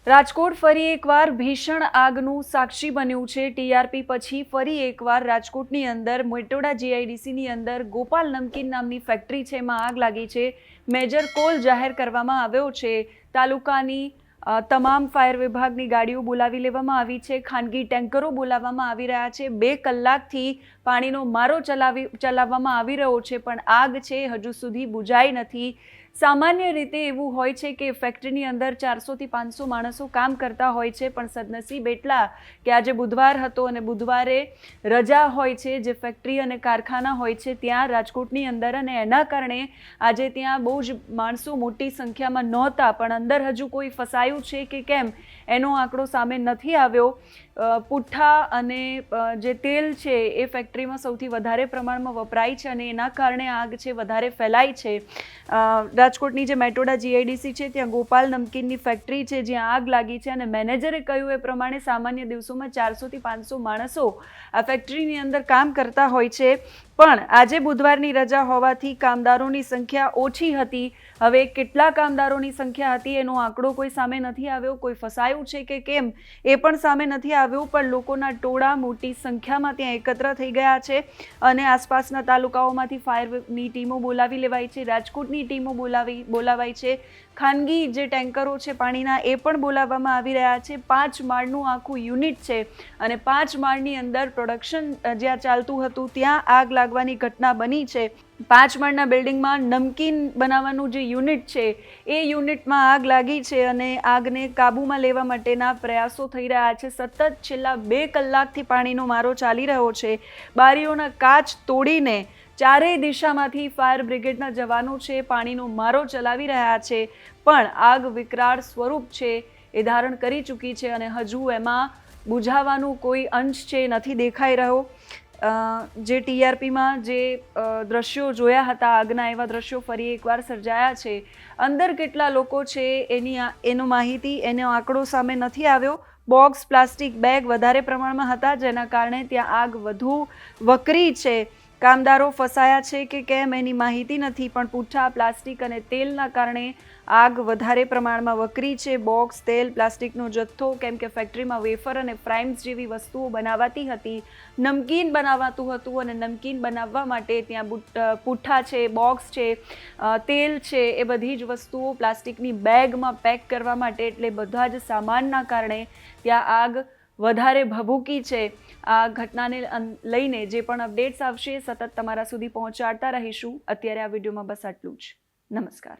રાજકોટ ફરી એકવાર ભીષણ આગનું સાક્ષી બન્યું છે। ટીઆરપી પછી ફરી એકવાર રાજકોટની અંદર મેટોડા જીઆઈડીસીની અંદર ગોપાલ નમકીન નામની ફેક્ટરી છે, એમાં આગ લાગી છે। મેજર કોલ જાહેર કરવામાં આવ્યો છે। તાલુકાની તમામ ફાયર વિભાગની ગાડીઓ બોલાવી લેવામાં આવી છે, ખાનગી ટેન્કરો બોલાવવામાં આવી રહ્યા છે। 2 કલાકથી પાણીનો મારો ચલાવવામાં આવી રહ્યો છે, પણ આગ છે હજુ સુધી બુઝાઈ નથી। સામાન્ય રીતે એવું હોય છે કે ફેક્ટરીની અંદર 400 થી 500 માણસો કામ કરતા હોય છે, પણ સદનસીબ એટલા કે આજે બુધવાર હતો અને બુધવારે રજા હોય છે જે ફેક્ટરી અને કારખાના હોય છે ત્યાં રાજકોટની અંદર, અને એના કારણે આજે ત્યાં બહુ જ માણસો મોટી સંખ્યામાં નહોતા, પણ અંદર હજુ કોઈ ફસાયું છે કે કેમ એનો આંકડો સામે નથી આવ્યો। પુઠ્ઠા અને જે તેલ છે એ ફેક્ટરીમાં સૌથી વધારે પ્રમાણમાં વપરાય છે અને એના કારણે આગ છે વધારે ફેલાઈ છે। રાજકોટની જે મેટોડા જીઆઈડીસી છે ત્યાં ગોપાલ નમકીનની ફેક્ટરી છે જ્યાં આગ લાગી છે, અને મેનેજરે કહ્યું એ પ્રમાણે સામાન્ય દિવસોમાં 400 થી 500 માણસો આ ફેક્ટરીની અંદર કામ કરતા હોય છે, પણ આજે બુધવારની રજા હોવાથી કામદારોની સંખ્યા ઓછી હતી। હવે કેટલા કામદારોની સંખ્યા હતી એનો આંકડો કોઈ સામે નથી આવ્યો, કોઈ ફસાયું છે કે કેમ એ પણ સામે નથી આવ્યું, પણ લોકોના ટોળા મોટી સંખ્યામાં ત્યાં એકત્ર થઈ ગયા છે અને આસપાસના તાલુકાઓમાંથી ફાયરની ટીમો બોલાવી લેવાઈ છે, રાજકોટની ટીમો બોલાવાઈ છે, ખાનગી જે ટેન્કરો છે પાણીના એ પણ બોલાવવામાં આવી રહ્યા છે। 5 માળનું આખું યુનિટ છે અને 5 માળની અંદર પ્રોડક્શન જ્યાં ચાલતું હતું ત્યાં આગ લાગવાની ઘટના બની છે। 5 માળના બિલ્ડિંગમાં નમકીન બનાવવાનું જે યુનિટ છે એ યુનિટમાં આગ લાગી છે અને આગને કાબૂમાં લેવા માટેના પ્રયાસો થઈ રહ્યા છે। સતત છેલ્લા 2 કલાકથી પાણીનો મારો ચાલી રહ્યો છે। બારીઓના કાચ તોડીને ચારેય દિશામાંથી ફાયર બ્રિગેડના જવાનો છે પાણીનો મારો ચલાવી રહ્યા છે, પણ આગ વિકરાળ સ્વરૂપ છે એ ધારણ કરી ચૂકી છે અને હજુ એમાં બુઝાવાનું કોઈ અંશ છે નથી દેખાઈ રહ્યો। જે ટીઆરપીમાં જે દ્રશ્યો જોયા હતા આગના, એવા દ્રશ્યો ફરી એકવાર સર્જાયા છે। અંદર કેટલા લોકો છે એનો માહિતી, એનો આંકડો સામે નથી આવ્યો। બોક્સ, પ્લાસ્ટિક બેગ વધારે પ્રમાણમાં હતા જેના કારણે ત્યાં આગ વધુ વકરી છે। કામદારો ફસાયા છે કે કેમ એની માહિતી નથી, પણ પુઠ્ઠા, પ્લાસ્ટિક અને તેલના કારણે આગ વધારે પ્રમાણમાં વકરી છે। બોક્સ, તેલ, પ્લાસ્ટિકનો જથ્થો, કેમ કે ફેક્ટરીમાં વેફર અને ફ્રાઈમ્સ જેવી વસ્તુઓ બનાવાતી હતી, નમકીન બનાવાતું હતું અને નમકીન બનાવવા માટે ત્યાં પુઠ્ઠા છે, બોક્સ છે, તેલ છે, એ બધી જ વસ્તુઓ પ્લાસ્ટિકની બેગમાં પેક કરવા માટે, એટલે બધા જ સામાનના કારણે ત્યાં આગ વધારે ભભૂકી છે। આ ઘટનાને લઈને જે પણ અપડેટ્સ આવશે સતત તમારા સુધી પહોંચાડતા રહીશું। અત્યારે આ વિડીયોમાં બસ આટલું જ। નમસ્કાર।